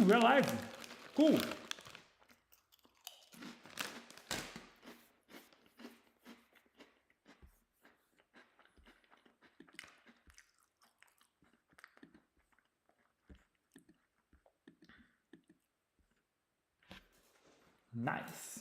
we're live. Cool. Nice.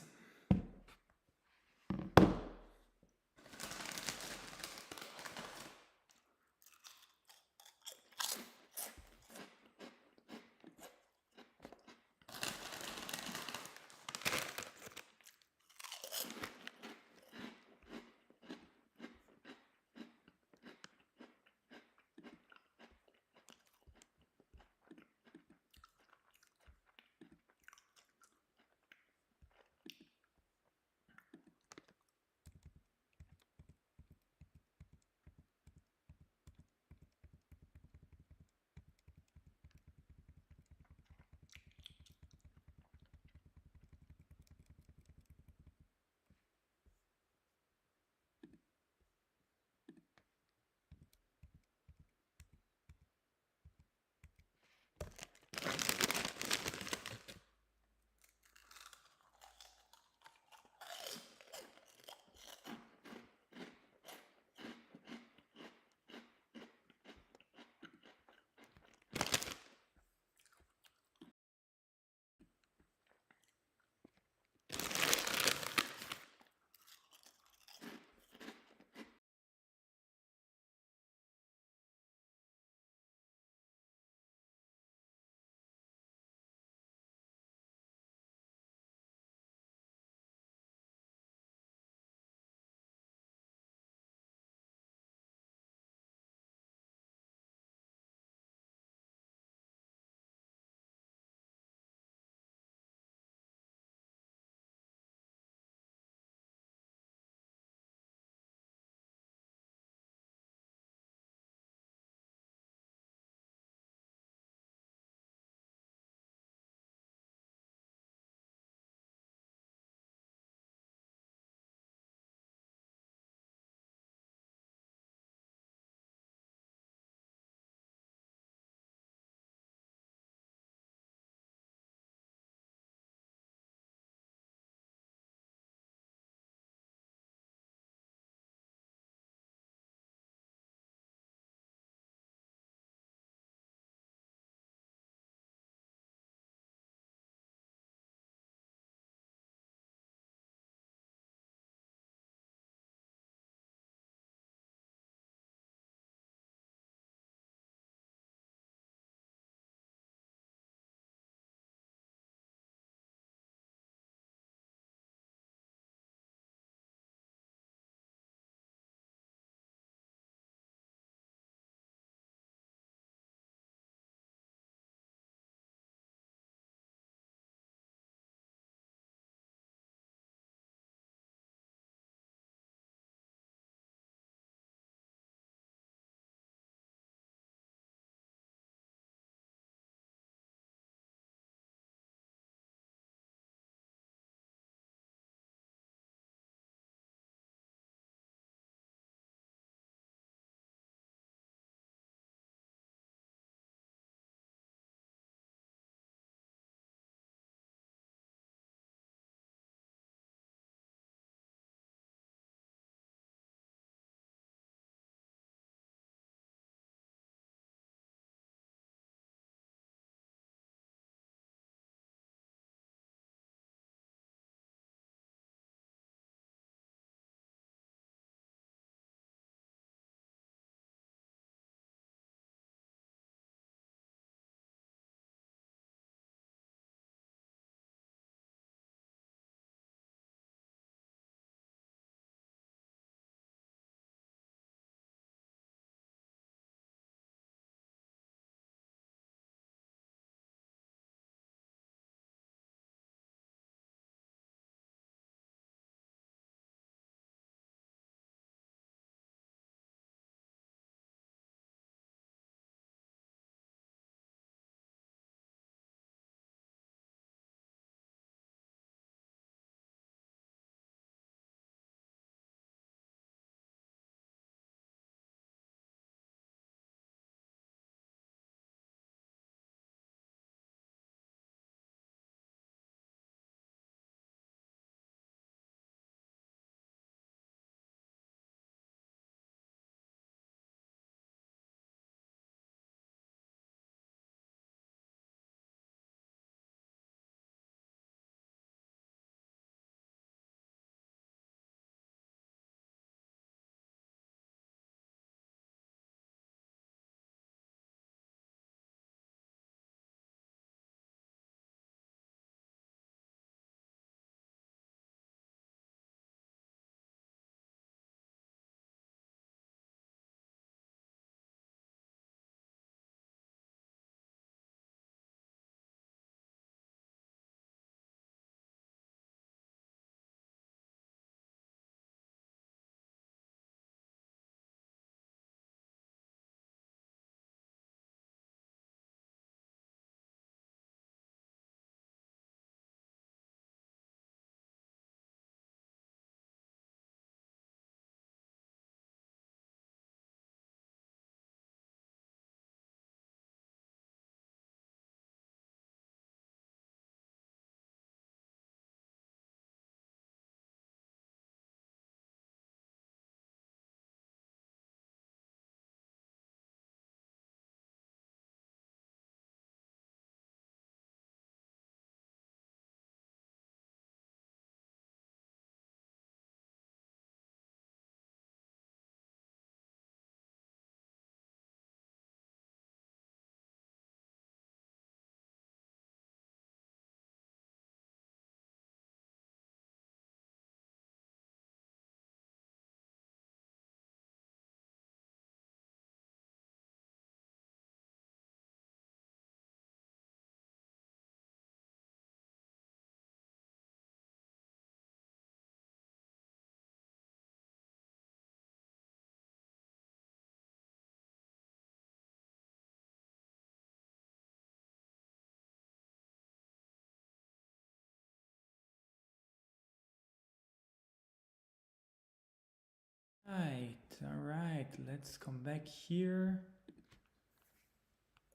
right. Let's come back here.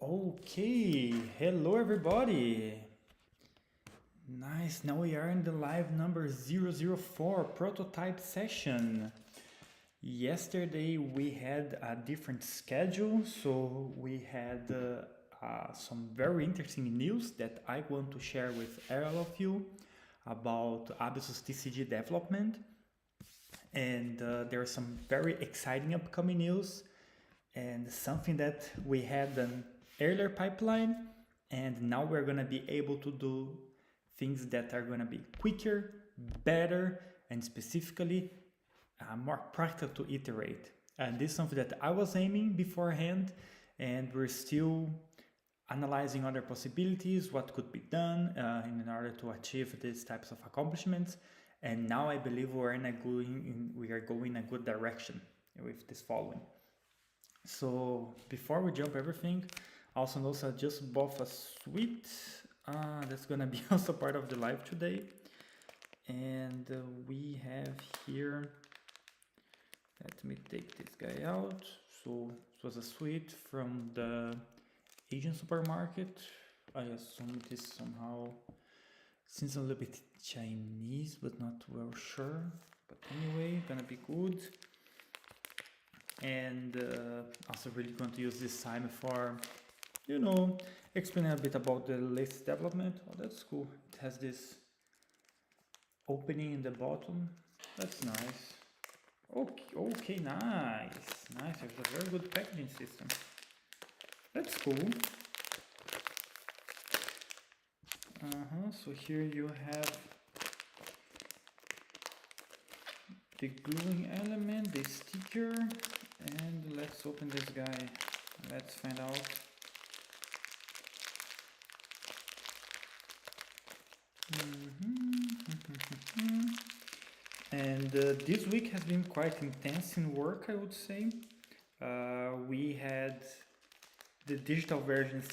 Okay, hello everybody. Nice, now we are in the live number 004 prototype session. Yesterday we had a different schedule, so we had some very interesting news that I want to share with all of you about Abyssus TCG development. And there are some very exciting upcoming news and something that we had an earlier pipeline, and now we're going to be able to do things that are going to be quicker, better, and specifically more practical to iterate. And this is something that I was aiming beforehand, and we're still analyzing other possibilities, what could be done in order to achieve these types of accomplishments. And now I believe we are going in a good direction with this following. So before we jump everything, also notice I just bought a suite that's gonna be also part of the live today. And we have here, let me take this guy out. So it was a suite from the Asian supermarket. I assume it is somehow, seems a little bit Chinese, but not well sure. But anyway, gonna be good. And also really going to use this time for, you know, explaining a bit about the latest development. Oh, that's cool. It has this opening in the bottom. That's nice. Okay, nice. There's a very good packaging system. That's cool. So here you have the gluing element, the sticker, and let's open this guy. Let's find out. And this week has been quite intense in work, I would say. We had the digital version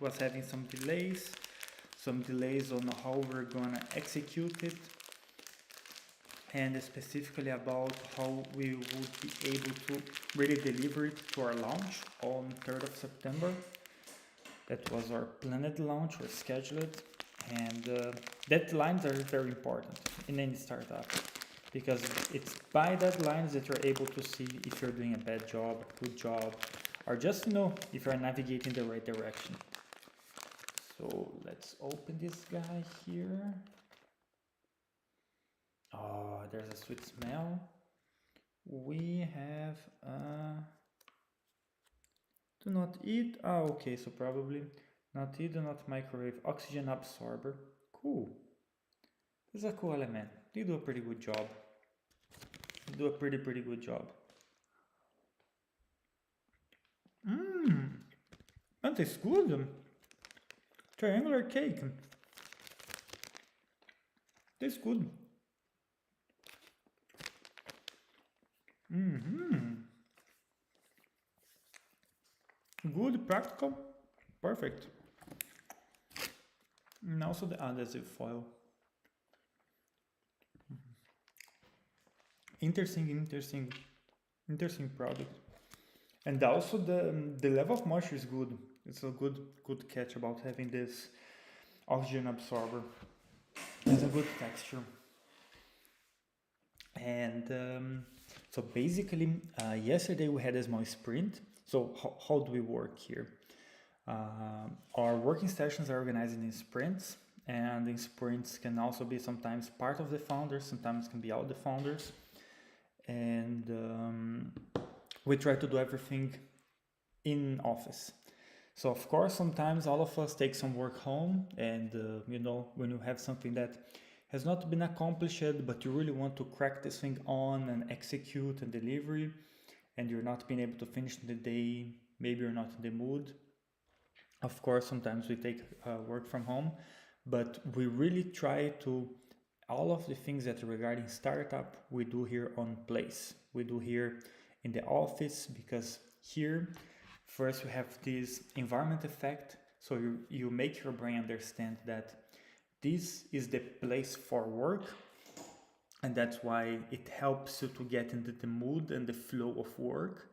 was having some delays on how we're gonna execute it, and specifically about how we would be able to really deliver it to our launch on 3rd of September. That was our planned launch or scheduled, and deadlines are very important in any startup, because it's by deadlines that you're able to see if you're doing a bad job, a good job, or just know if you're navigating the right direction. So let's open this guy here. Oh, there's a sweet smell. We have do not eat. Okay, so probably not eat, do not microwave, oxygen absorber. Cool. This is a cool element. They do a pretty good job. They do a pretty good job. That is good. Triangular cake. Tastes good. Good, practical, perfect. And also the adhesive foil. Interesting product. And also the level of moisture is good. It's a good catch about having this oxygen absorber. It's a good texture. And so basically, yesterday we had a small sprint. So how do we work here? Our working sessions are organized in sprints, and in sprints can also be sometimes part of the founders, sometimes can be all the founders. And we try to do everything in office. So of course, sometimes all of us take some work home, and you know, when you have something that has not been accomplished yet, but you really want to crack this thing on and execute and delivery, and you're not being able to finish the day, maybe you're not in the mood. Of course, sometimes we take work from home, but we really try to, all of the things that are regarding startup, we do here on place. We do here in the office, because here, first we have this environment effect. So you make your brain understand that this is the place for work. and that's why it helps you to get into the mood and the flow of work.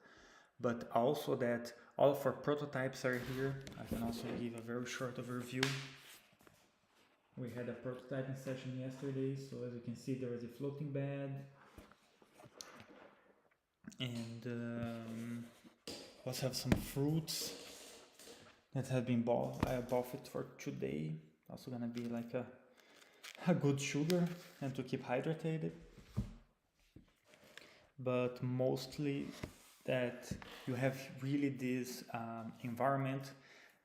But also that all of our prototypes are here. I can also give a very short overview. We had a prototyping session yesterday, so as you can see, there is a floating bed, and also have some fruits that have been buffeted for today. Also gonna be like a good sugar and to keep hydrated. But mostly that you have really this environment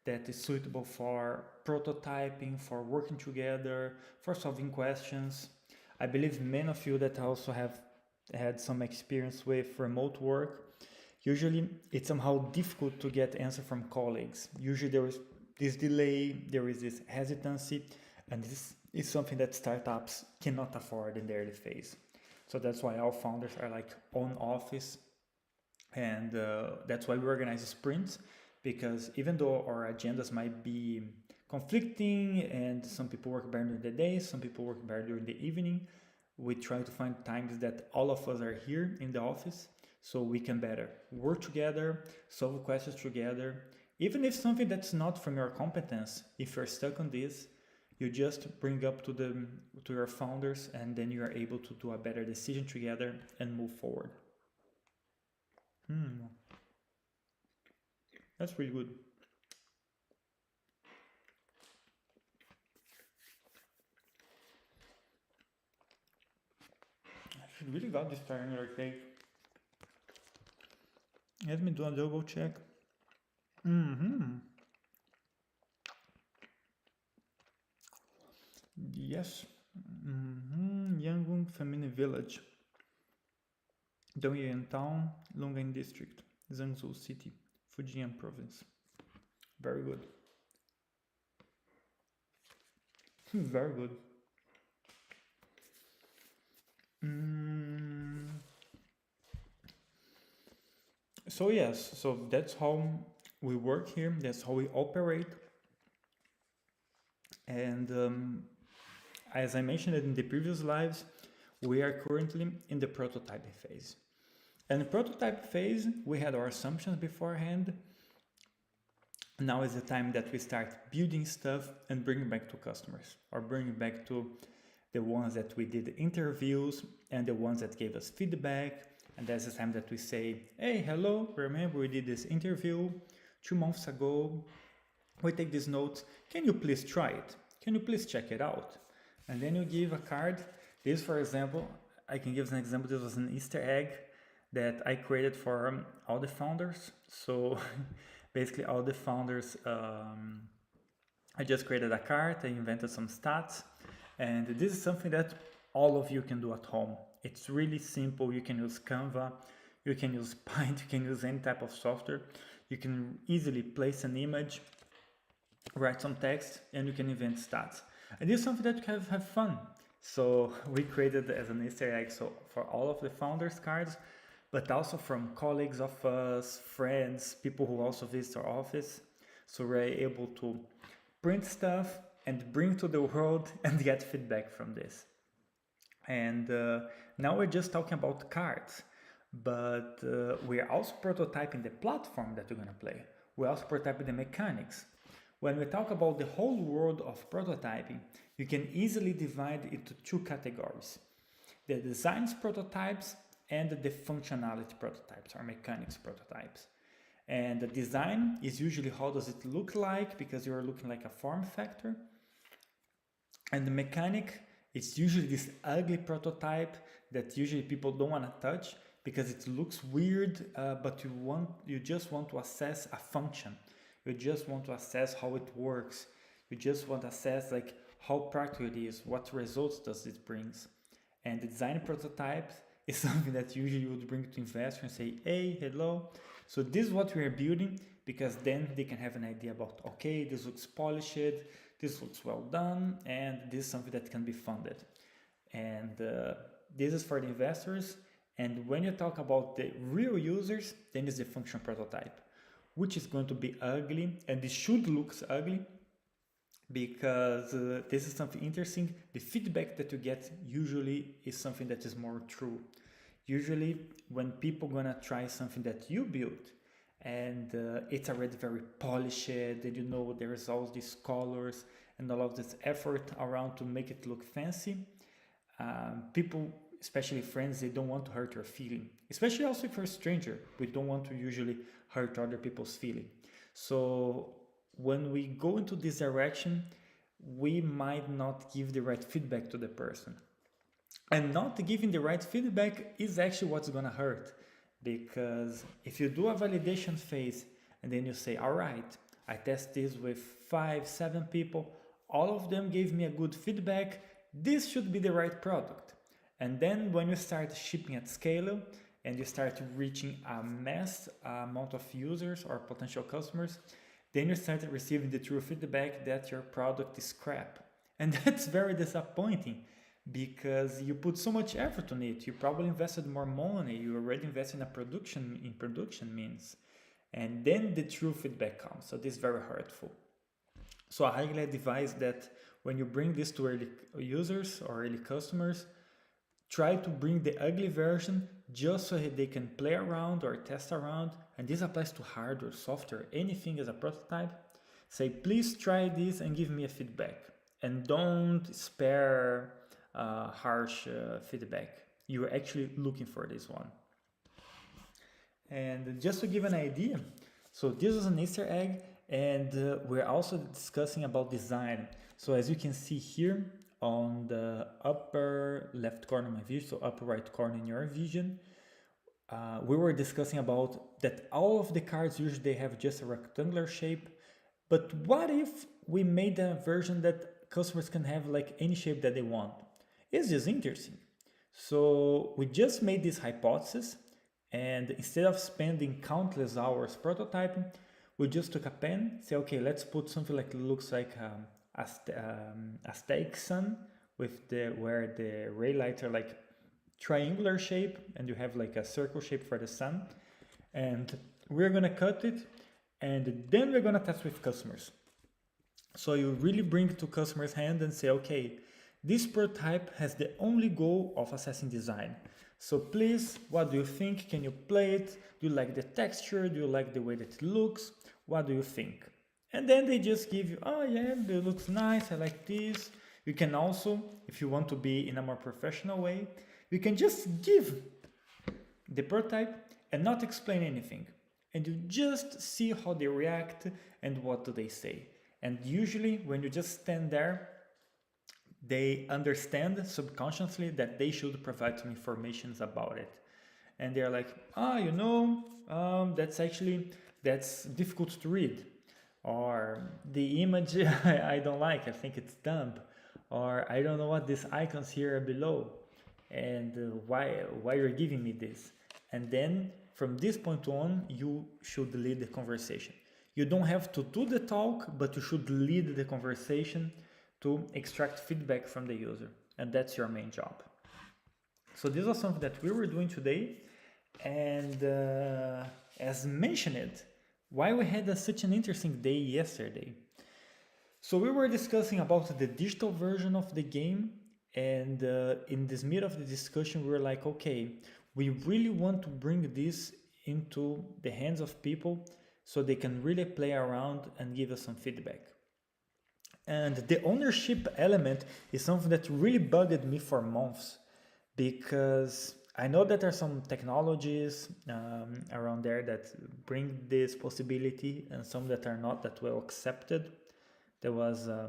that is suitable for prototyping, for working together, for solving questions. I believe many of you that also have had some experience with remote work, usually it's somehow difficult to get answer from colleagues. Usually there is this delay, there is this hesitancy, and this is something that startups cannot afford in the early phase. So that's why our founders are like on office, and that's why we organize sprints, because even though our agendas might be conflicting and some people work better during the day, some people work better during the evening, we try to find times that all of us are here in the office so we can better work together, solve questions together. Even if something that's not from your competence, if you're stuck on this, you just bring up to your founders, and then you are able to do a better decision together and move forward. That's really good. I should really got this triangular cake. Let me do a double check. Yes. Yangon Family Village. Dongyan Town, Longan District, Zhangzhou City, Fujian Province. Very good. Very good. So yes, so that's how we work here. That's how we operate. And as I mentioned in the previous lives, we are currently in the prototyping phase. And the prototype phase, we had our assumptions beforehand. Now is the time that we start building stuff and bringing back to customers, or bringing back to the ones that we did interviews and the ones that gave us feedback. And that's the time that we say, hey, hello, remember we did this interview 2 months ago. We take these notes. Can you please try it? Can you please check it out? And then you give a card. This, for example, I can give an example. This was an Easter egg that I created for all the founders. So basically all the founders, I just created a card. I invented some stats. And this is something that all of you can do at home. It's really simple. You can use Canva, you can use Paint, you can use any type of software. You can easily place an image, write some text, and you can invent stats. And this is something that you can have fun. So we created as an Easter egg so for all of the founders cards, but also from colleagues of us, friends, people who also visit our office. So we're able to print stuff and bring to the world and get feedback from this. And now we're just talking about cards, but we're also prototyping the platform that we're going to play. We're also prototyping the mechanics. When we talk about the whole world of prototyping, you can easily divide it into 2 categories: the designs prototypes and the functionality prototypes, or mechanics prototypes. And the design is usually how does it look like, because you're looking like a form factor. And the mechanic, it's usually this ugly prototype that usually people don't want to touch because it looks weird, but you just want to assess a function. You just want to assess how it works. You just want to assess like how practical it is, what results does it brings. And the design prototype is something that usually you would bring to investors and say, hey, hello. So this is what we are building, because then they can have an idea about, okay, this looks polished, this looks well done, and this is something that can be funded. And this is for the investors. And when you talk about the real users, then it's the function prototype, which is going to be ugly, and it should look ugly, because this is something interesting. The feedback that you get usually is something that is more true. Usually when people gonna try something that you built and it's already very polished and you know there's all these colors and all of this effort around to make it look fancy, people, especially friends, they don't want to hurt your feeling, especially also if you're a stranger. We don't want to usually hurt other people's feeling. So when we go into this direction, we might not give the right feedback to the person. And not giving the right feedback is actually what's gonna hurt. Because if you do a validation phase and then you say, all right, I test this with 5, 7 people, all of them gave me a good feedback, this should be the right product. And then when you start shipping at scale and you start reaching a mass amount of users or potential customers, then you start receiving the true feedback that your product is crap. And that's very disappointing because you put so much effort on it. You probably invested more money. You already invested in production means. And then the true feedback comes. So this is very hurtful. So I highly advise that when you bring this to early users or early customers, try to bring the ugly version just so they can play around or test around. And this applies to hardware, software, anything as a prototype. Say, please try this and give me a feedback. And don't spare harsh feedback. You're actually looking for this one. And just to give an idea, so this is an Easter egg, and we're also discussing about design. So as you can see here on the upper left corner of my vision, so upper right corner in your vision, we were discussing about that all of the cards usually they have just a rectangular shape, but what if we made a version that customers can have like any shape that they want? It's just interesting. So we just made this hypothesis, and instead of spending countless hours prototyping, we just took a pen, say, okay, let's put something like looks like a steak sun with where the ray lights are like triangular shape, and you have like a circle shape for the sun. And we're gonna cut it, and then we're gonna test with customers. So you really bring it to customers' hand and say, okay, this prototype has the only goal of assessing design. So please, what do you think? Can you play it? Do you like the texture? Do you like the way that it looks? What do you think? And then they just give you, oh yeah, it looks nice, I like this. You can also, if you want to be in a more professional way, you can just give the prototype and not explain anything. And you just see how they react and what do they say. And usually when you just stand there, they understand subconsciously that they should provide some information about it. And they're like, that's difficult to read. Or the image I don't like, I think it's dumb. Or I don't know what these icons here are below. And why you're giving me this. And then from this point on, you should lead the conversation. You don't have to do the talk, but you should lead the conversation to extract feedback from the user, and that's your main job. So this was something that we were doing today, and as mentioned, why we had such an interesting day yesterday. So we were discussing about the digital version of the game, and in this middle of the discussion we were like, okay, we really want to bring this into the hands of people so they can really play around and give us some feedback. And the ownership element is something that really bugged me for months, because I know that there are some technologies around there that bring this possibility and some that are not that well accepted. There was a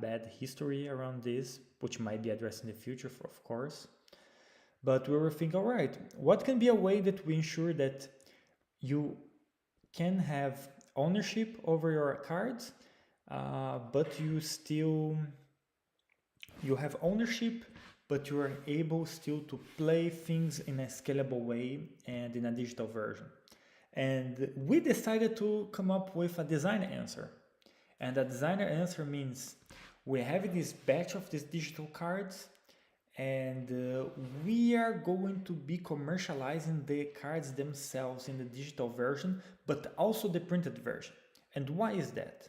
bad history around this, which might be addressed in the future, of course. But we were thinking, all right, what can be a way that we ensure that you can have ownership over your cards, but you have ownership, but you are able still to play things in a scalable way and in a digital version. And we decided to come up with a design answer. And the designer answer means we have this batch of these digital cards, and we are going to be commercializing the cards themselves in the digital version, but also the printed version. And why is that?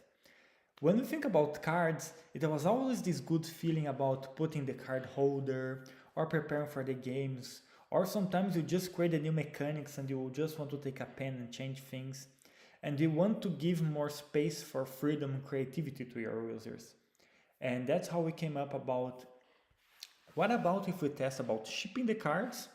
When we think about cards, there was always this good feeling about putting the card holder or preparing for the games, or sometimes you just create a new mechanics and you just want to take a pen and change things. And you want to give more space for freedom and creativity to your users. And that's how we came up about what about if we test about shipping the cards.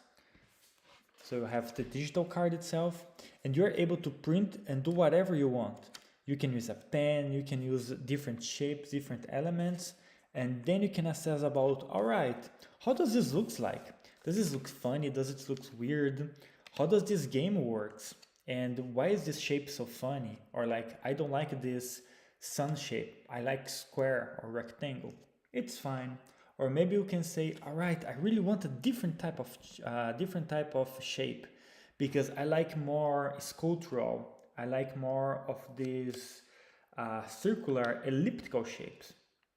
So you have the digital card itself and you're able to print and do whatever you want. You can use a pen, you can use different shapes, different elements, and then you can assess about, all right, how does this look like? Does this look funny? Does it look weird? How does this game works? And why is this shape so funny? Or like, I don't like this sun shape. I like square or rectangle. It's fine. Or maybe you can say, all right, I really want a different type of shape because I like more sculptural. I like more of these circular elliptical shapes.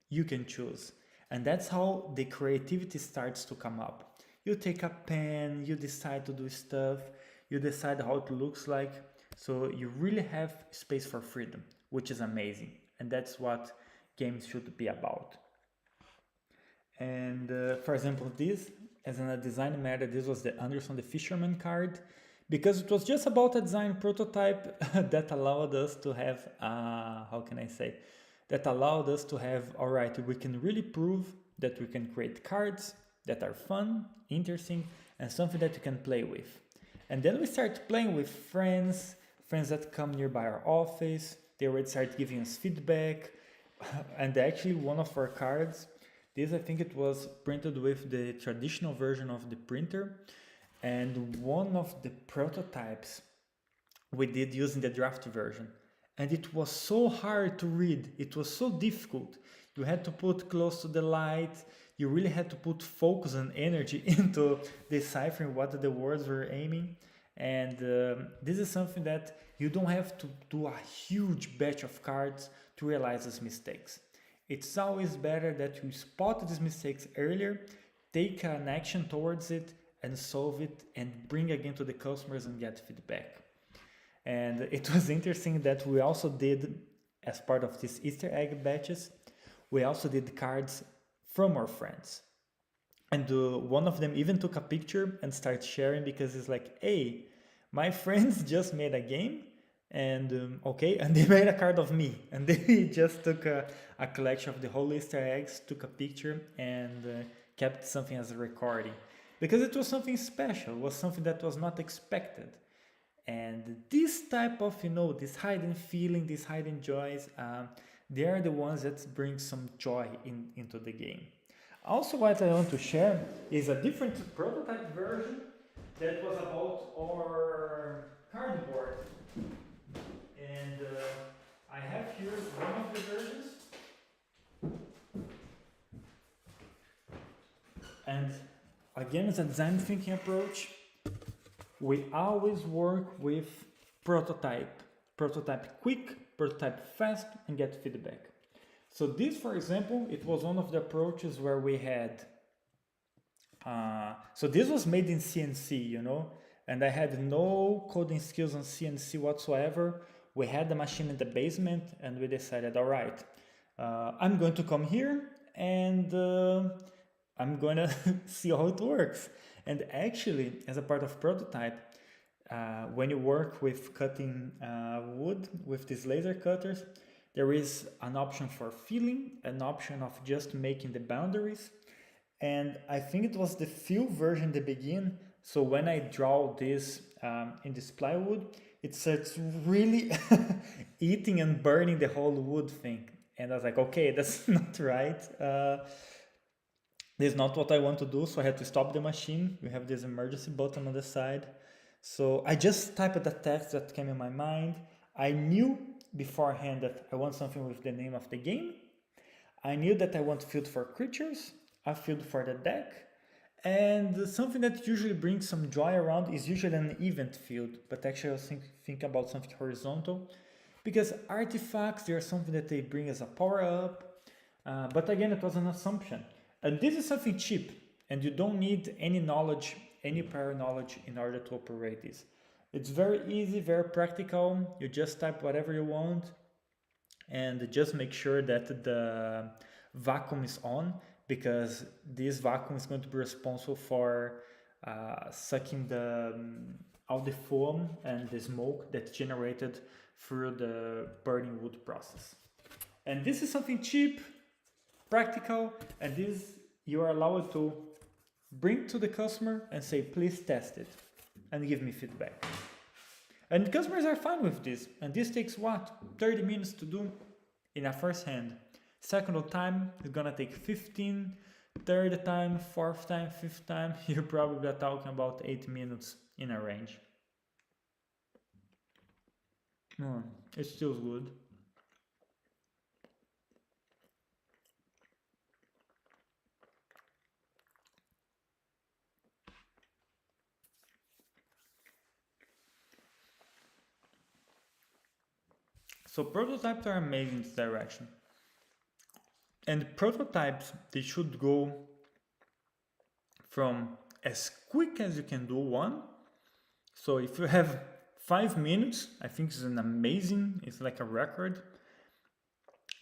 You can choose. And that's how the creativity starts to come up. You take a pen, you decide to do stuff, you decide how it looks like. So you really have space for freedom, which is amazing. And that's what games should be about. And for example, this, as in a design matter, this was the Anderson the Fisherman card, because it was just about a design prototype that allowed us to have, how can I say, that allowed us to have, all right, we can really prove that we can create cards that are fun, interesting, and something that you can play with. And then we start playing with friends that come nearby our office. They would start giving us feedback. And actually one of our cards, this I think it was printed with the traditional version of the printer. And one of the prototypes we did using the draft version. And it was so hard to read. It was so difficult. You had to put close to the light. You really had to put focus and energy into deciphering what the words were aiming. And this is something that you don't have to do a huge batch of cards to realize these mistakes. It's always better that you spot these mistakes earlier, take an action towards it, and solve it, and bring again to the customers and get feedback. And it was interesting that we also did, as part of these Easter egg batches, we also did cards from our friends. And one of them even took a picture and started sharing because it's like, hey, my friends just made a game and okay, and they made a card of me. And they just took a collection of the whole Easter eggs, took a picture and kept something as a recording. Because it was something special, it was something that was not expected. And this type of, this hidden feeling, these hidden joys, they are the ones that bring some joy into the game. Also, what I want to share is a different prototype version that was about our cardboard. And I have here one of the versions. And again, it's a design thinking approach. We always work with prototype quick, prototype fast, and get feedback. So this, for example, it was one of the approaches where we had, so this was made in CNC, and I had no coding skills on CNC whatsoever. We had the machine in the basement and we decided, all right, I'm going to come here and I'm going to see how it works. And actually, as a part of prototype, when you work with cutting wood with these laser cutters, there is an option for filling, an option of just making the boundaries. And I think it was the fill version in the beginning. So when I draw this in this plywood, it starts really eating and burning the whole wood thing. And I was like, okay, that's not right. This is not what I want to do, so I had to stop the machine. We have this emergency button on the side. So I just typed the text that came in my mind. I knew beforehand that I want something with the name of the game. I knew that I want field for creatures, a field for the deck, and something that usually brings some joy around is usually an event field, but actually I was think about something horizontal, because artifacts, they are something that they bring as a power-up, but again, it was an assumption. And this is something cheap, and you don't need any knowledge, any prior knowledge in order to operate this. It's very easy, very practical. You just type whatever you want, and just make sure that the vacuum is on, because this vacuum is going to be responsible for sucking all the foam and the smoke that's generated through the burning wood process. And this is something cheap, practical, and this you are allowed to bring to the customer and say, please test it and give me feedback. And customers are fine with this. And this takes what? 30 minutes to do in a first hand. Second time is gonna take 15. Third time, fourth time, fifth time, you're probably talking about 8 minutes in a range. It still good. So prototypes are amazing in this direction. And prototypes, they should go from as quick as you can do one. So if you have 5 minutes, I think it's an amazing, it's like a record,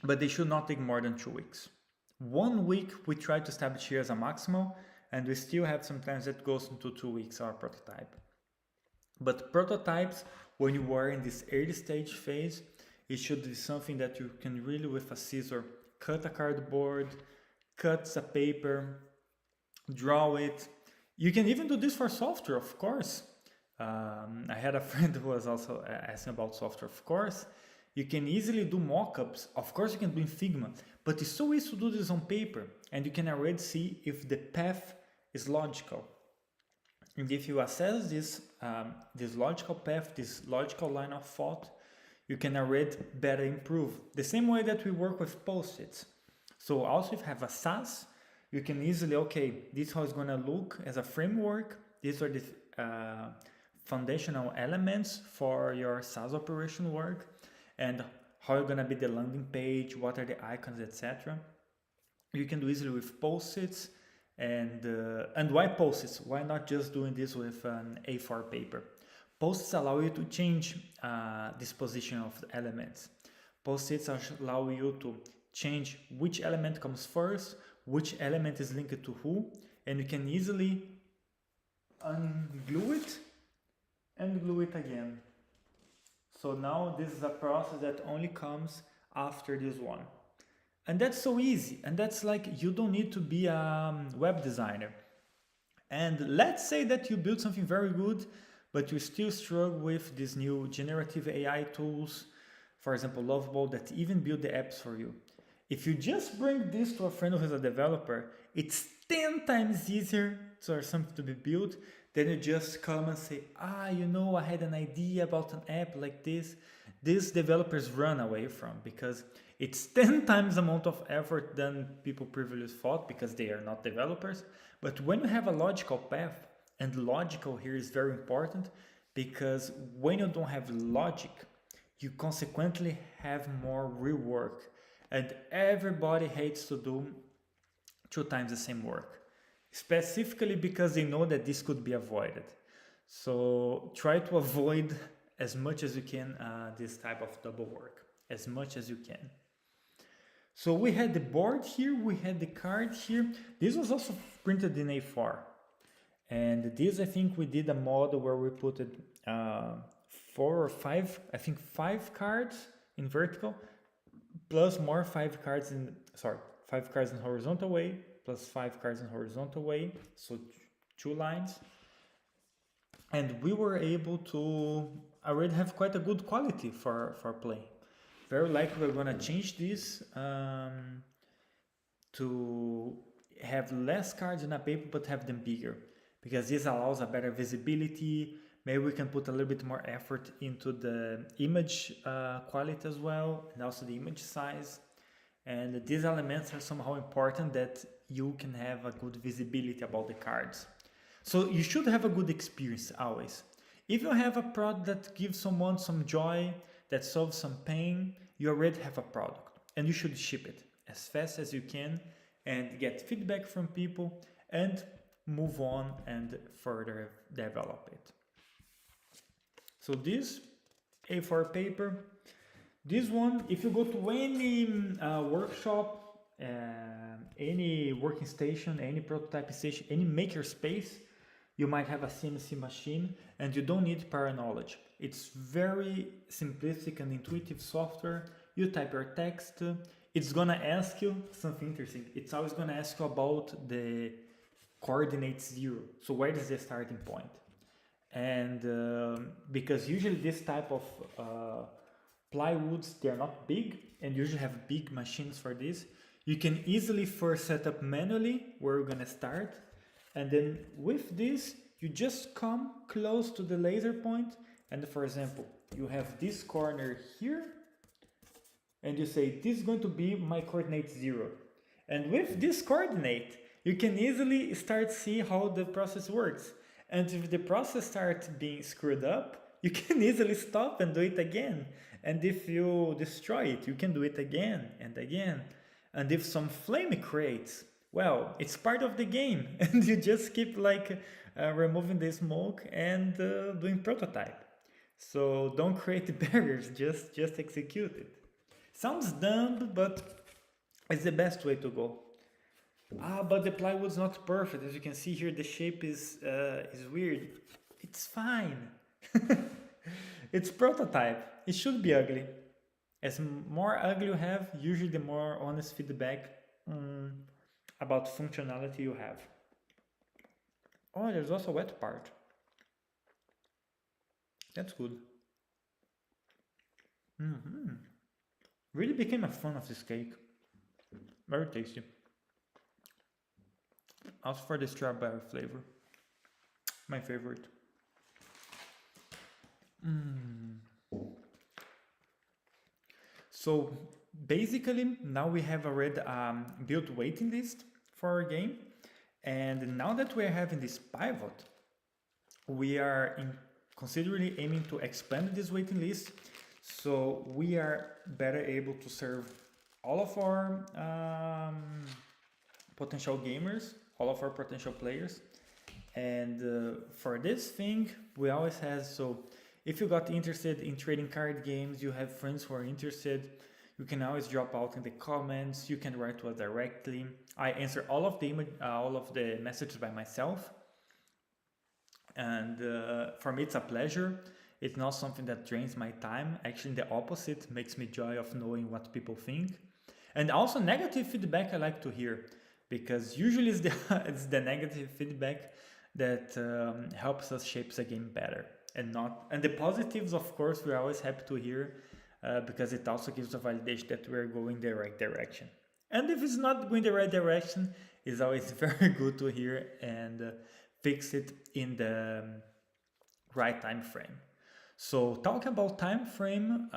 but they should not take more than 2 weeks. 1 week we try to establish here as a maximum, and we still have sometimes that goes into 2 weeks our prototype. But prototypes, when you are in this early stage phase, it should be something that you can really, with a scissor, cut a cardboard, cut a paper, draw it. You can even do this for software, of course. I had a friend who was also asking about software. Of course, you can easily do mockups. Of course, you can do in Figma, but it's so easy to do this on paper, and you can already see if the path is logical. And if you assess this logical path, this logical line of thought, you can already better improve. The same way that we work with post-its. So also if you have a SaaS, you can easily, okay, this is how it's going to look as a framework. These are the foundational elements for your SaaS operation work, and how you're going to be the landing page, what are the icons, etc. You can do easily with post-its. And why post-its? Why not just doing this with an A4 paper? Post-its allow you to change this position of the elements. Post-its allow you to change which element comes first, which element is linked to who, and you can easily unglue it and glue it again. So now this is a process that only comes after this one. And that's so easy. And that's like, you don't need to be a web designer. And let's say that you build something very good, but you still struggle with these new generative AI tools, for example, Lovable, that even build the apps for you. If you just bring this to a friend who is a developer, it's 10 times easier for something to be built than you just come and say, I had an idea about an app like this. These developers run away from, because it's 10 times the amount of effort than people previously thought, because they are not developers. But when you have a logical path, and logical here is very important, because when you don't have logic, you consequently have more rework. And everybody hates to do 2 times the same work, specifically because they know that this could be avoided. So try to avoid as much as you can this type of double work, as much as you can. So we had the board here, we had the card here. This was also printed in A4. And this, I think we did a model where we put 4 or 5, I think 5 cards in vertical, plus more 5 cards in horizontal way, plus 5 cards in horizontal way, so 2 lines. And we were able to already have quite a good quality for play. Very likely we're gonna change this to have less cards in a paper but have them bigger, because this allows a better visibility. Maybe we can put a little bit more effort into the image quality as well, and also the image size. And these elements are somehow important that you can have a good visibility about the cards. So you should have a good experience always. If you have a product that gives someone some joy, that solves some pain, you already have a product, and you should ship it as fast as you can and get feedback from people and move on and further develop it. So this A4 paper, This one, if you go to any workshop, any working station, any prototype station, any maker space, you might have a CNC machine and you don't need prior knowledge. It's very simplistic and intuitive software. You type your text, it's gonna ask you something interesting. It's always gonna ask you about the coordinate 0. So where is the starting point? And because usually this type of plywoods, they're not big and usually have big machines for this. You can easily first set up manually where we're gonna start. And then with this, you just come close to the laser point. And for example, you have this corner here. And you say, this is going to be my coordinate 0. And with this coordinate, you can easily start see how the process works. And if the process starts being screwed up, you can easily stop and do it again. And if you destroy it, you can do it again and again. And if some flame creates, well, it's part of the game. And you just keep like removing the smoke and doing prototype. So don't create barriers, just execute it. Sounds dumb, but it's the best way to go. But the plywood's not perfect. As you can see here, the shape is weird. It's fine. It's prototype. It should be ugly. As more ugly you have, usually the more honest feedback about functionality you have. Oh, there's also a wet part. That's good. Really became a fan of this cake. Very tasty. Also for the strawberry flavor. My favorite. So basically now we have already built waiting list for our game. And now that we're having this pivot, we are considerably aiming to expand this waiting list. So we are better able to serve all of our potential gamers, all of our potential players. And for this thing, we always have, so if you got interested in trading card games, you have friends who are interested, you can always drop out in the comments, you can write to us directly. I answer all of the messages by myself. And for me, it's a pleasure. It's not something that drains my time. Actually, the opposite makes me joy of knowing what people think. And also negative feedback I like to hear, because usually it's the negative feedback that helps us shape the game better. And the positives, of course, we're always happy to hear, because it also gives a validation that we're going the right direction. And if it's not going the right direction, it's always very good to hear and fix it in the right time frame. So talking about time frame,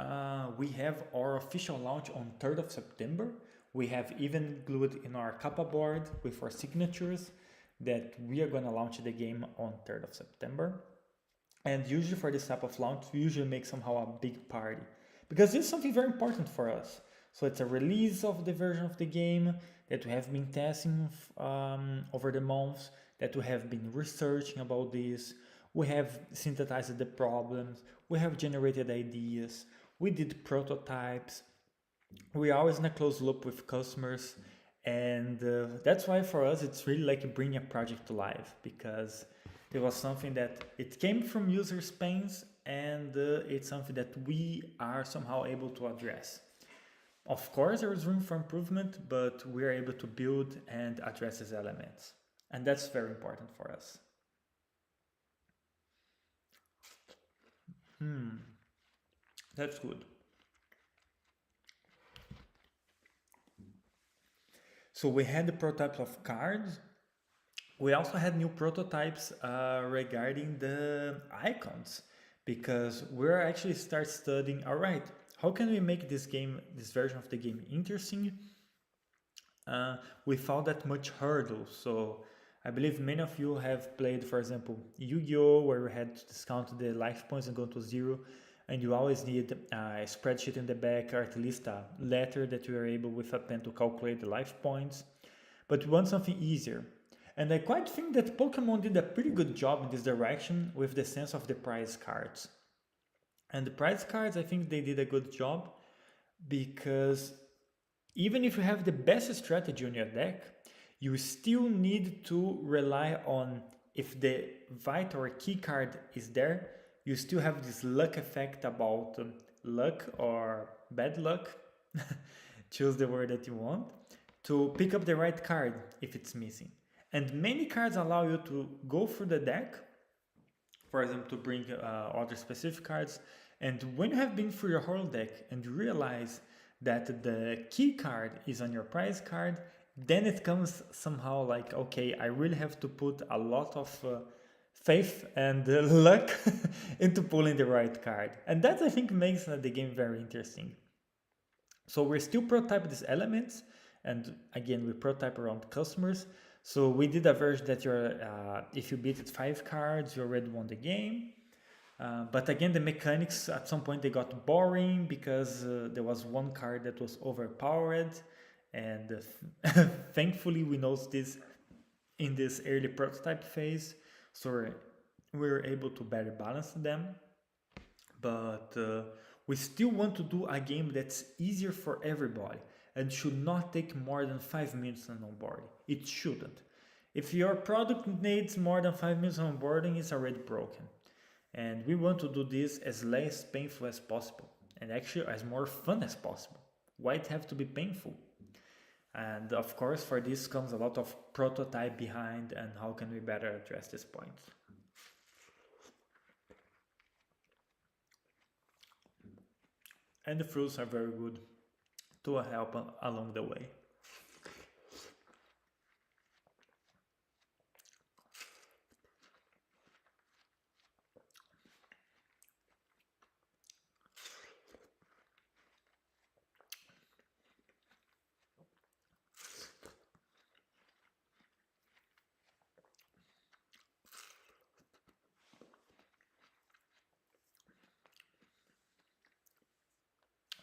we have our official launch on 3rd of September. We have even glued in our Kappa board with our signatures that we are going to launch the game on 3rd of September. And usually for this type of launch, we usually make somehow a big party, because this is something very important for us. So it's a release of the version of the game that we have been testing over the months, that we have been researching about this. We have synthesized the problems, we have generated ideas, we did prototypes, we're always in a close loop with customers, and that's why for us it's really like bringing a project to life, because it was something that it came from users' pains, and it's something that we are somehow able to address. Of course there is room for improvement, but we are able to build and address these elements, and that's very important for us. That's good. So we had the prototypes of cards. We also had new prototypes regarding the icons, because we're actually start studying, all right, how can we make this version of the game interesting without that much hurdle? So I believe many of you have played, for example, Yu-Gi-Oh!, where we had to discount the life points and go to 0, and you always need a spreadsheet in the back, or at least a letter that you are able with a pen to calculate the life points. But we want something easier. And I quite think that Pokemon did a pretty good job in this direction with the sense of the prize cards. And the prize cards, I think they did a good job. because even if you have the best strategy on your deck, you still need to rely on, if the vital or key card is there, you still have this luck effect about luck or bad luck. Choose the word that you want, to pick up the right card if it's missing. And many cards allow you to go through the deck, for example, to bring other specific cards. And when you have been through your whole deck and you realize that the key card is on your prize card, then it comes somehow like, okay, I really have to put a lot of faith and luck into pulling the right card. And that, I think, makes the game very interesting. So we're still prototyping these elements, and again, we prototype around customers. So we did a version that if you beat it 5 cards, you already won the game. But again, the mechanics at some point they got boring because there was one card that was overpowered, and thankfully we noticed this in this early prototype phase, so we were able to better balance them. But we still want to do a game that's easier for everybody and should not take more than 5 minutes on onboarding. It shouldn't. If your product needs more than 5 minutes on onboarding, it's already broken. And we want to do this as less painful as possible, and actually as more fun as possible. Why it have to be painful? And of course, for this comes a lot of prototype behind, and how can we better address this point. And the fruits are very good to help along the way.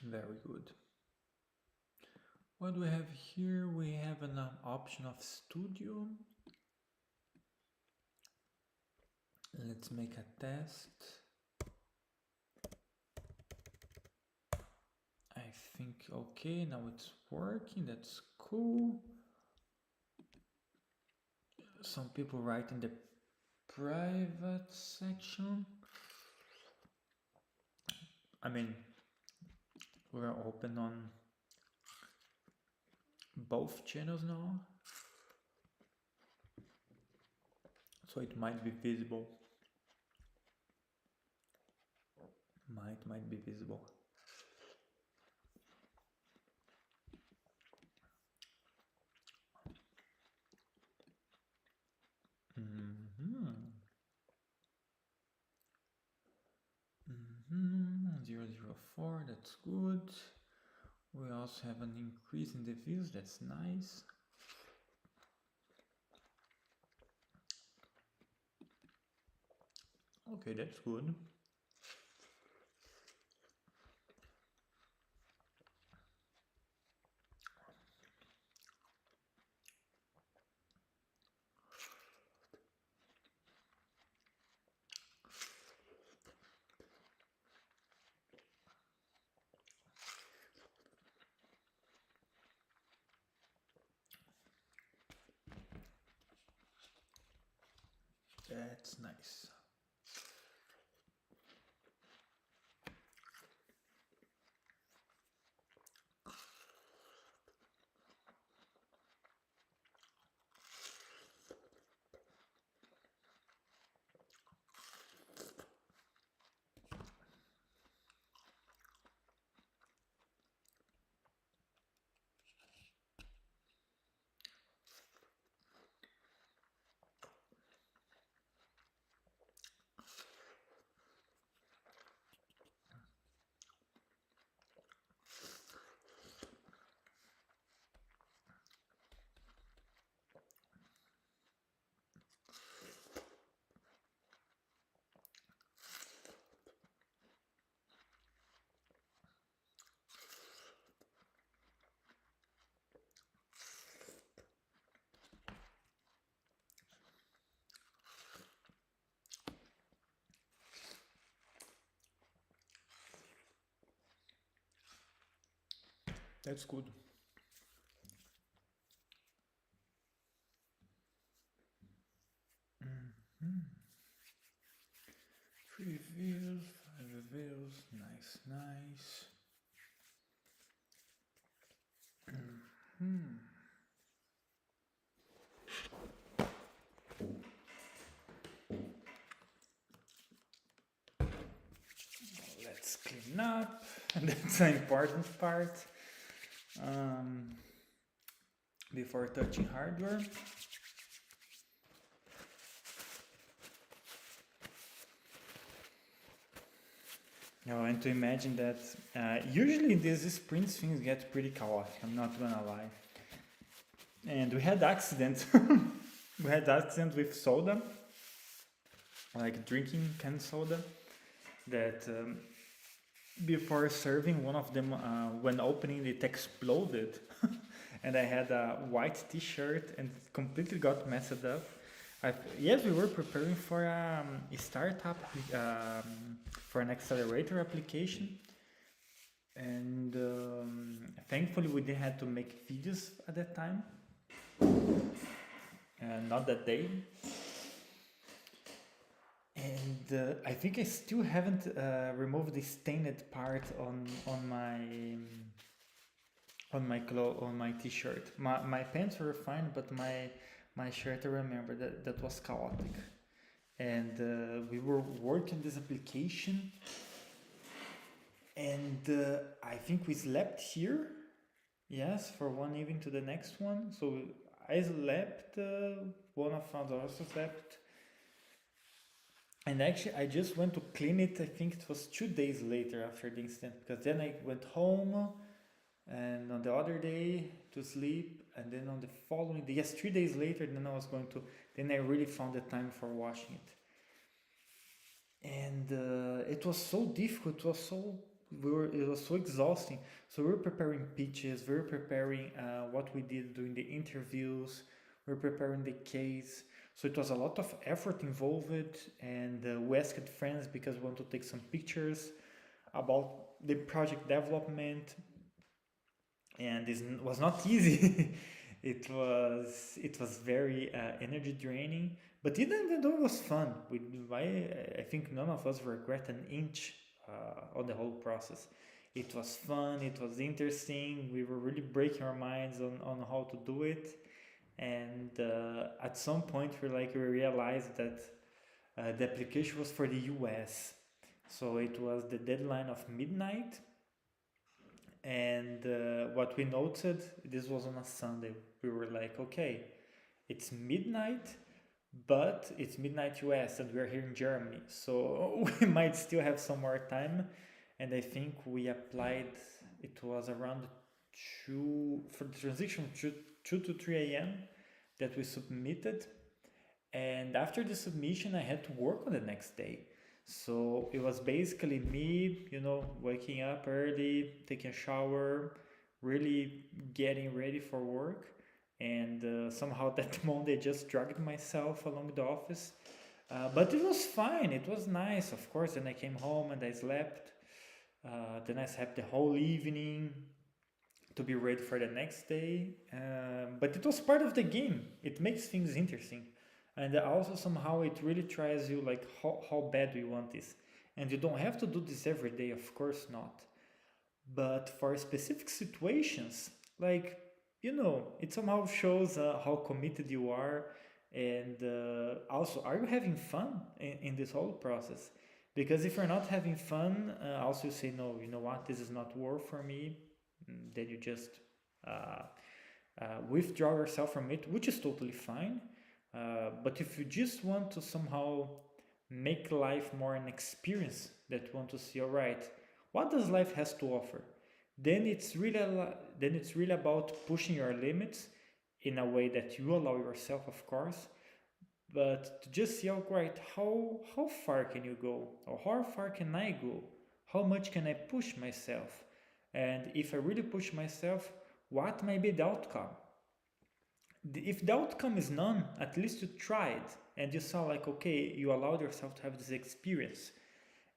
Very good. What do we have here? We have an option of studio. Let's make a test. I think, okay, now it's working. That's cool. Some people write in the private section. I mean, we're open on both channels now, so it might be visible. Might be visible. Mm-hmm. 004, that's good. We also have an increase in the views, that's nice. Okay, that's good. That's nice. That's good. Mhm. 3 views, 5 views, nice, nice. Mhm. Let's clean up. That's the important part. Um, Before touching hardware. Now, and to imagine that usually these sprints things get pretty chaotic, I'm not gonna lie. And we had accidents. We had accidents with soda, like drinking canned soda, that before serving one of them, when opening it exploded. And I had a white t-shirt and it completely got messed up. Yes, we were preparing for a startup, for an accelerator application, and thankfully we didn't have to make videos at that time, not that day. And I think I still haven't removed the stained part on my t-shirt. My pants were fine, but my shirt, I remember that was chaotic. And we were working this application, and I think we slept here. Yes, for one evening to the next one. So I slept. One of us also slept. And actually, I just went to clean it. I think it was 2 days later after the incident, because then I went home, and on the other day to sleep, and then on the following day, yes, 3 days later, then I was going to. Then I really found the time for washing it, and it was so difficult. It was so exhausting. So we were preparing pitches. We were preparing what we did during the interviews. We were preparing the case. So it was a lot of effort involved, and we asked friends because we want to take some pictures about the project development, and this was not easy. It was very energy draining, but even though it was fun, I think none of us regret an inch on the whole process. It was fun, it was interesting, we were really breaking our minds on how to do it. And at some point we realized that the application was for the US, so it was the deadline of midnight. And what we noted, this was on a Sunday. We were like, okay, it's midnight, but it's midnight US and we're here in Germany, so we might still have some more time. And I think we applied, it was around 2 for the transition, 2 to 3 a.m. that we submitted. And after the submission, I had to work on the next day. So it was basically me, waking up early, taking a shower, really getting ready for work. And somehow that Monday just dragged myself along the office. But it was fine, it was nice, of course. Then I came home and I slept. Then I slept the whole evening to be ready for the next day. But it was part of the game, it makes things interesting. And also somehow it really tries you, like how bad we want this. And you don't have to do this every day, of course not. But for specific situations, like, it somehow shows how committed you are. And also, are you having fun in this whole process? Because if you're not having fun, also you say, no, you know what, this is not work for me. Then you just uh, withdraw yourself from it, which is totally fine. But if you just want to somehow make life more an experience, that want to see, all right, what does life has to offer? Then it's really about pushing your limits in a way that you allow yourself, of course. But to just see, all right, how far can you go, or how far can I go? How much can I push myself? And if I really push myself, what may be the outcome? If the outcome is none, at least you tried and you saw, like, okay, you allowed yourself to have this experience.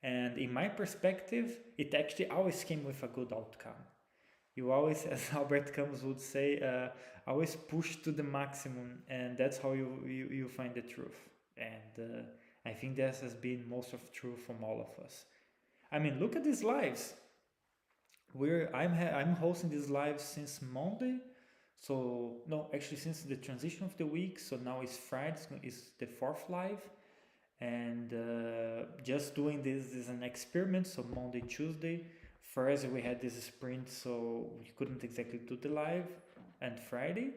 And in my perspective, it actually always came with a good outcome. You always, as Albert Camus would say, always push to the maximum, and that's how you find the truth. And I think that has been most of true from all of us. I mean, look at these lives. I'm hosting these lives since Monday. So no, actually since the transition of the week. So now it's Friday. It's the fourth live, and just doing this is an experiment. So Monday, Tuesday. First we had this sprint, so we couldn't exactly do the live, and Friday.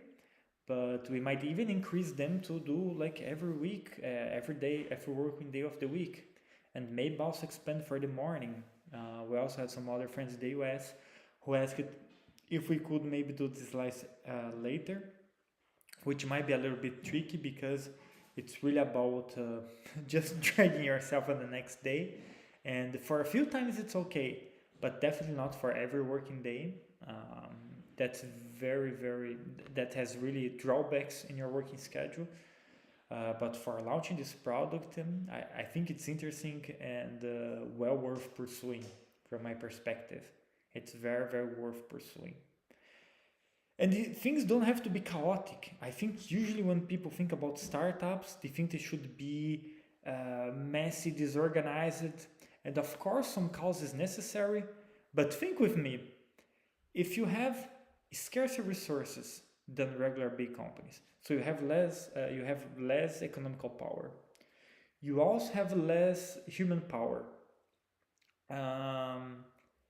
But we might even increase them to do like every week, every day, every working day of the week, and maybe also expand for the morning. We also had some other friends in the US who asked if we could maybe do this live later, which might be a little bit tricky because it's really about just dragging yourself on the next day. And for a few times it's okay, but definitely not for every working day. That's that has really drawbacks in your working schedule. But for launching this product, I think it's interesting and well worth pursuing from my perspective. It's very worth pursuing. And things don't have to be chaotic. I think usually when people think about startups, they think they should be messy, disorganized, and of course some chaos is necessary. But think with me, if you have scarcer resources than regular big companies, so you have less economical power. You also have less human power.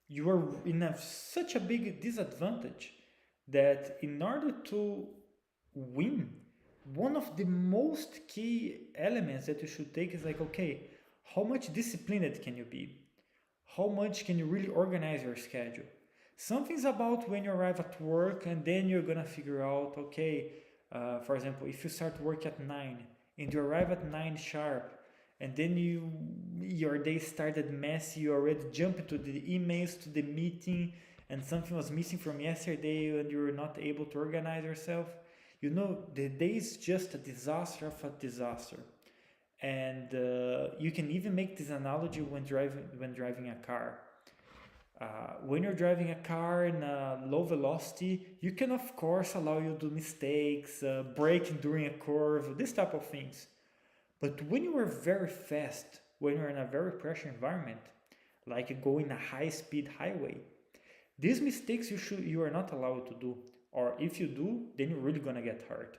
You are in such a big disadvantage that in order to win, one of the most key elements that you should take is like, okay, how much disciplined can you be? How much can you really organize your schedule? Something's about when you arrive at work and then you're gonna figure out, okay, for example, if you start work at 9 and you arrive at 9 sharp, and then your day started messy, you already jump into the emails to the meeting, and something was missing from yesterday and you were not able to organize yourself. The day is just a disaster of a disaster. And you can even make this analogy when driving a car. When you're driving a car in a low velocity, you can of course allow you to do mistakes, braking during a curve, this type of things. But when you are very fast, when you're in a very pressure environment, like going a high-speed highway, these mistakes you are not allowed to do. Or if you do, then you're really gonna get hurt.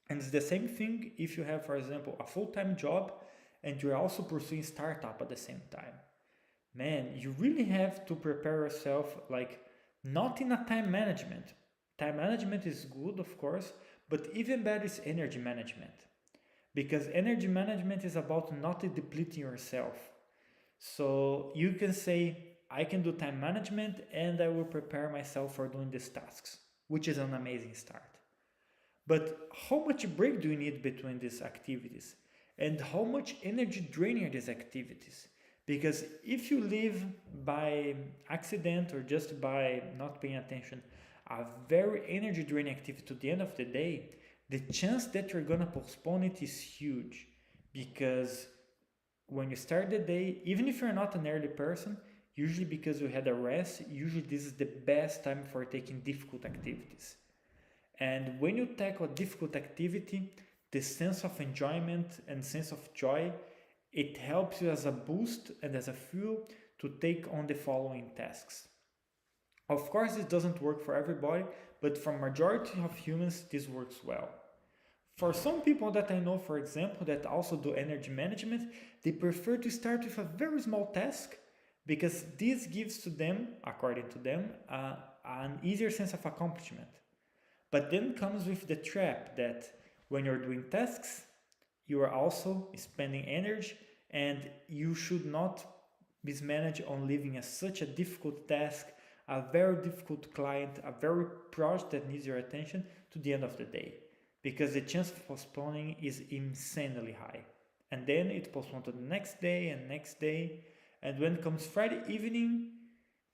And it's the same thing if you have, for example, a full-time job and you're also pursuing startup at the same time. Man, you really have to prepare yourself, like, not in a time management. Time management is good, of course, but even better is energy management. Because energy management is about not depleting yourself. So you can say, I can do time management and I will prepare myself for doing these tasks, which is an amazing start. But how much break do you need between these activities? And how much energy draining are these activities? Because if you live by accident or just by not paying attention a very energy draining activity to the end of the day, the chance that you're gonna postpone it is huge. Because when you start the day, even if you're not an early person, usually because you had a rest, usually this is the best time for taking difficult activities. And when you tackle a difficult activity, the sense of enjoyment and sense of joy, it helps you as a boost and as a fuel to take on the following tasks. Of course, this doesn't work for everybody, but for majority of humans, this works well. For some people that I know, for example, that also do energy management, they prefer to start with a very small task because this gives to them, according to them, an easier sense of accomplishment. But then comes with the trap that when you're doing tasks, you are also spending energy and you should not mismanage on leaving such a difficult task, a very difficult client, a very project that needs your attention to the end of the day. Because the chance of postponing is insanely high. And then it postponed to the next day and next day. And when it comes Friday evening,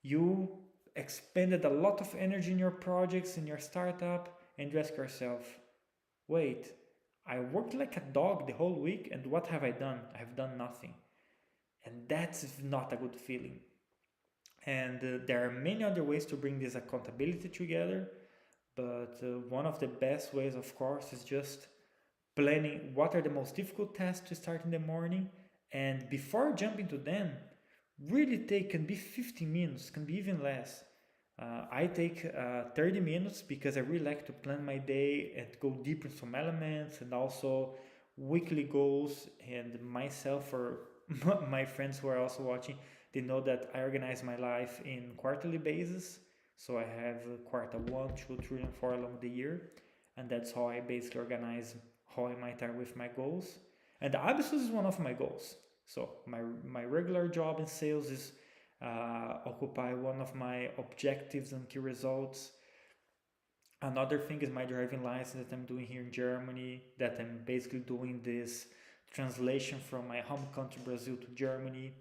you expended a lot of energy in your projects, in your startup, and you ask yourself, wait, I worked like a dog the whole week, and what have I done? I have done nothing. And that's not a good feeling. And there are many other ways to bring this accountability together, but one of the best ways, of course, is just planning what are the most difficult tasks to start in the morning, and before jumping to them, really take, can be 15 minutes, can be even less. I take 30 minutes because I really like to plan my day and go deep in some elements, and also weekly goals. And myself, or my friends who are also watching, they know that I organize my life in quarterly basis. So I have quarter 1, 2, 3, and 4 along the year, and that's how I basically organize how I might are with my goals. And the Abacus is one of my goals. So my regular job in sales is occupy one of my objectives and key results. Another thing is my driving license that I'm doing here in Germany, that I'm basically doing this translation from my home country Brazil to Germany.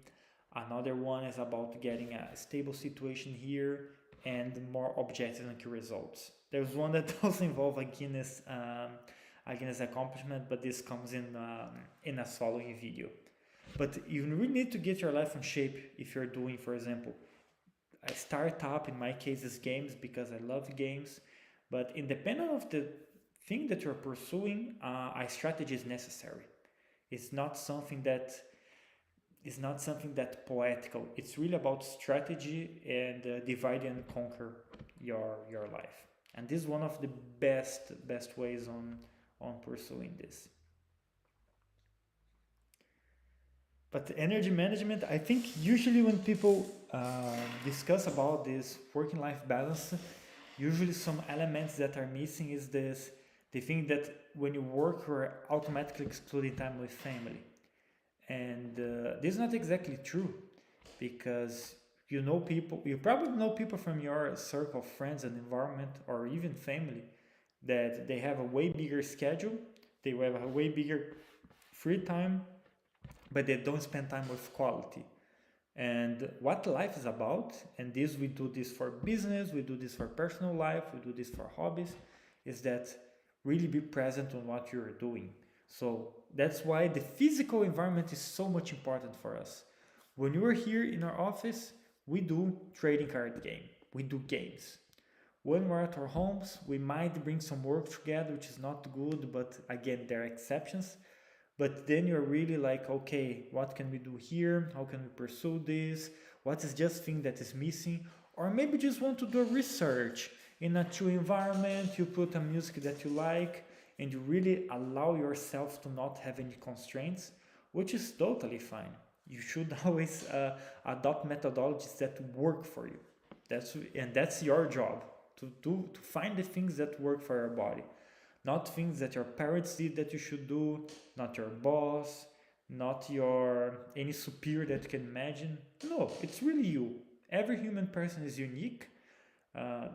Another one is about getting a stable situation here and more objectives and key results. There's one that also involves a Guinness accomplishment, but this comes in a following video. But you really need to get your life in shape if you're doing, for example, a startup. In my case, is games, because I love games. But independent of the thing that you're pursuing, a strategy is necessary. It's not something that poetical. It's really about strategy and divide and conquer your life. And this is one of the best ways on pursuing this. But energy management, I think usually when people discuss about this working life balance, usually some elements that are missing is this: they think that when you work, you're automatically excluding time with family. And this is not exactly true, because you probably know people from your circle of friends and environment, or even family, that they have a way bigger schedule, they have a way bigger free time, but they don't spend time with quality. And what life is about, and this, we do this for business, we do this for personal life, we do this for hobbies, is that really be present on what you're doing. So that's why the physical environment is so much important for us. When you're here in our office, we do trading card game, we do games. When we're at our homes, we might bring some work together, which is not good, but again, there are exceptions. But then you're really like, okay, what can we do here? How can we pursue this? What is just thing that is missing? Or maybe just want to do research in a chill environment. You put a music that you like, and you really allow yourself to not have any constraints, which is totally fine. You should always adopt methodologies that work for you. That's your job, to find the things that work for your body. Not things that your parents did that you should do, not your boss, not any superior that you can imagine. No, it's really you. Every human person is unique. Uh,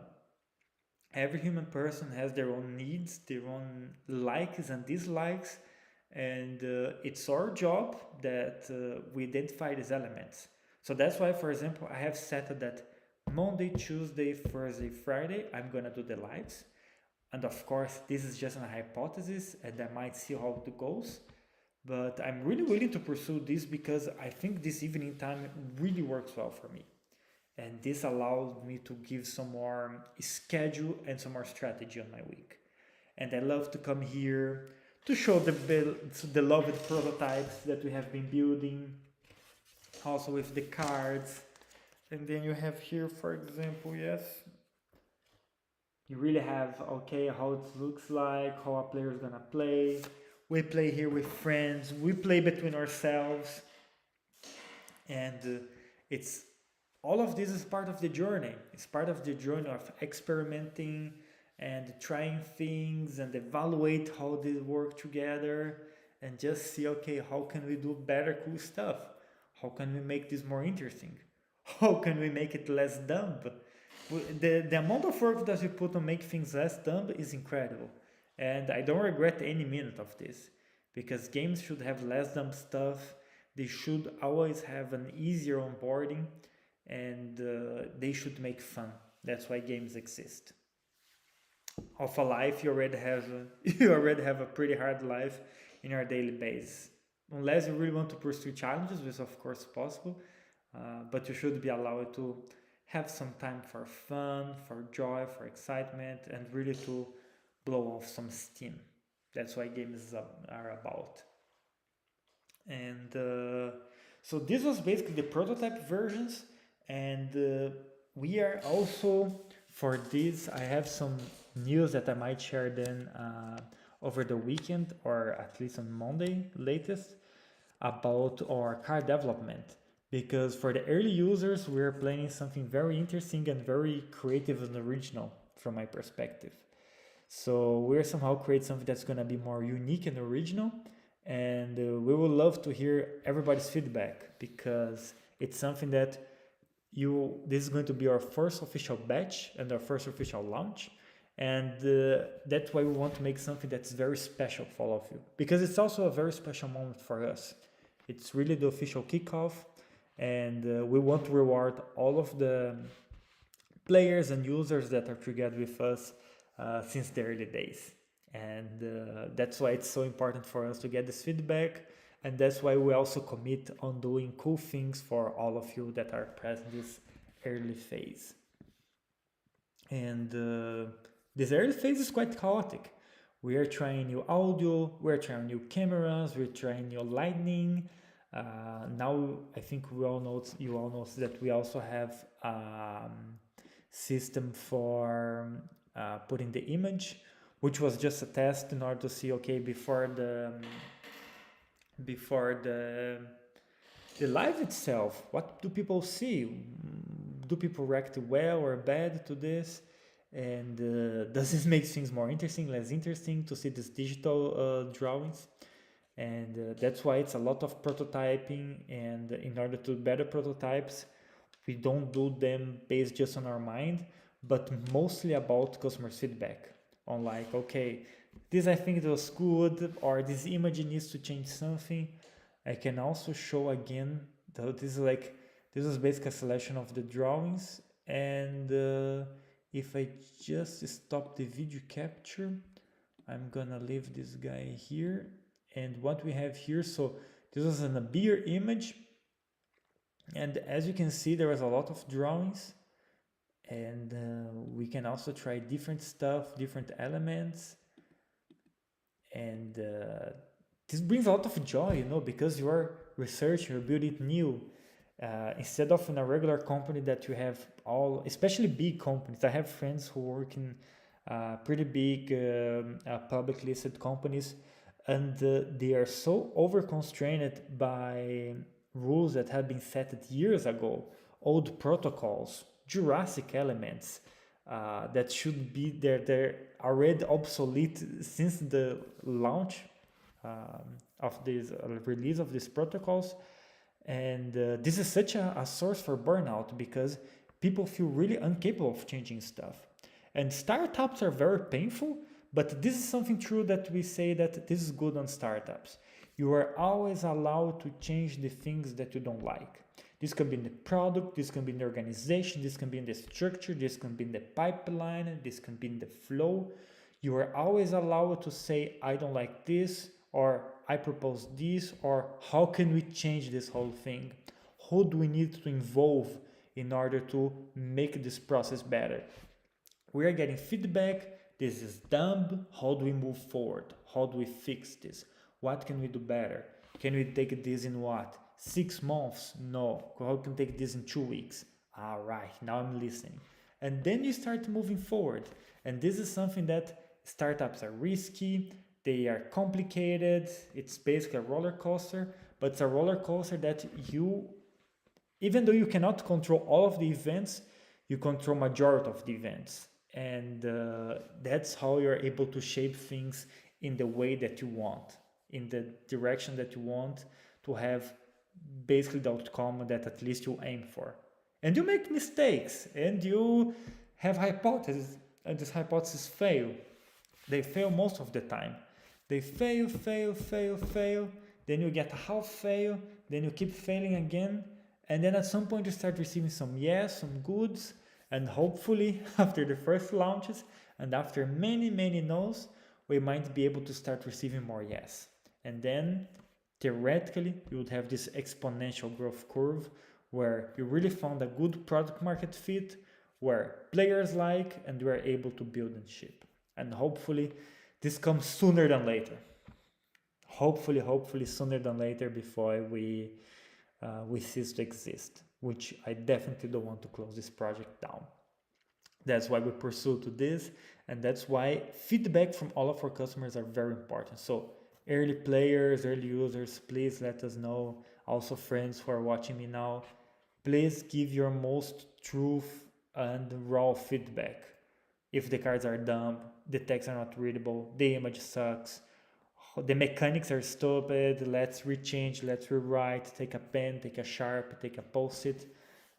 every human person has their own needs, their own likes and dislikes, and it's our job that we identify these elements. So that's why, for example, I have set that Monday, Tuesday, Thursday, Friday, I'm gonna do the lives. And of course, this is just a hypothesis, and I might see how it goes. But I'm really willing to pursue this because I think this evening time really works well for me. And this allows me to give some more schedule and some more strategy on my week. And I love to come here to show the beloved prototypes that we have been building, also with the cards. And then you have here, for example, yes, you really have, okay, how it looks like, how a player is gonna play. We play here with friends, we play between ourselves, and it's all of this is part of the journey. It's part of the journey of experimenting and trying things and evaluate how they work together, and just see, okay, how can we do better cool stuff? How can we make this more interesting? How can we make it less dumb? The amount of work that we put on make things less dumb is incredible, and I don't regret any minute of this, because games should have less dumb stuff. They should always have an easier onboarding, and they should make fun. That's why games exist. Of a life, you already have a pretty hard life in your daily basis, unless you really want to pursue challenges, which of course is possible. But you should be allowed to have some time for fun, for joy, for excitement, and really to blow off some steam. That's why games are about. And so this was basically the prototype versions, and we are also, for this, I have some news that I might share then over the weekend, or at least on Monday latest, about our car development. Because for the early users, we're planning something very interesting and very creative and original from my perspective. So we're somehow create something that's going to be more unique and original, and we would love to hear everybody's feedback, because it's something that this is going to be our first official batch and our first official launch, and that's why we want to make something that's very special for all of you, because it's also a very special moment for us. It's really the official kickoff, and we want to reward all of the players and users that are together with us since the early days. And that's why it's so important for us to get this feedback, and that's why we also commit on doing cool things for all of you that are present in this early phase. And this early phase is quite chaotic. We are trying new audio, we're trying new cameras, we're trying new lighting. Now I think you all know that we also have system for putting the image, which was just a test in order to see, okay, before the live itself, what do people see? Do people react well or bad to this? And does this make things more interesting, less interesting to see these digital drawings? And that's why it's a lot of prototyping, and in order to better prototypes, we don't do them based just on our mind, but mostly about customer feedback on, like, okay, this I think it was good, or this image needs to change something. I can also show again that this is basically a selection of the drawings, and if I just stop the video capture, I'm gonna leave this guy here. And what we have here, so this was a bigger image, and as you can see, there was a lot of drawings, and we can also try different stuff, different elements, and this brings a lot of joy, because you are researching, you're building new. Instead of in a regular company that you have especially big companies. I have friends who work in pretty big public listed companies, and they are so over-constrained by rules that have been set years ago, old protocols, Jurassic elements that should be there. They're already obsolete since the launch of this release of these protocols. And this is such a source for burnout, because people feel really incapable of changing stuff. And startups are very painful, but this is something true that we say that this is good on startups. You are always allowed to change the things that you don't like. This can be in the product, this can be in the organization, this can be in the structure, this can be in the pipeline, this can be in the flow. You are always allowed to say, I don't like this, or I propose this, or how can we change this whole thing? Who do we need to involve in order to make this process better? We are getting feedback. This is dumb. How do we move forward? How do we fix this? What can we do better? Can we take this in 6 months? No. How can we take this in 2 weeks? All right, now I'm listening. And then you start moving forward. And this is something that startups are risky. They are complicated. It's basically a roller coaster, but it's a roller coaster that even though you cannot control all of the events, you control majority of the events. And that's how you're able to shape things in the way that you want, in the direction that you want, to have basically the outcome that at least you aim for. And you make mistakes, and you have hypotheses, and these hypotheses fail. They fail most of the time. They fail, then you get a half fail, then you keep failing again, and then at some point you start receiving some yes, some goods, and hopefully after the first launches and after many no's, we might be able to start receiving more yes. And then theoretically you would have this exponential growth curve where you really found a good product market fit, where players like, and you are able to build and ship. And hopefully this comes sooner than later. Hopefully sooner than later, before we cease to exist, which I definitely don't want to close this project down. That's why we pursue to this, and that's why feedback from all of our customers are very important. So early players, early users, please let us know. Also friends who are watching me now, please give your most truth and raw feedback. If the cards are dumb, the texts are not readable, the image sucks, the mechanics are stupid, let's rechange, let's rewrite, take a pen, take a sharp, take a post-it,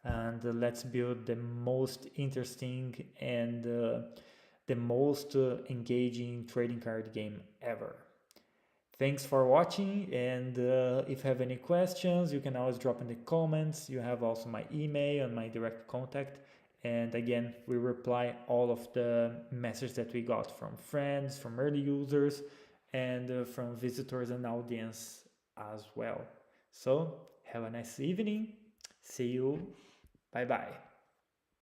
and let's build the most interesting and the most engaging trading card game ever. Thanks for watching, and if you have any questions, you can always drop in the comments. You have also my email and my direct contact. And again, we reply all of the messages that we got from friends, from early users, and from visitors and audience as well. So have a nice evening. See you. Bye bye.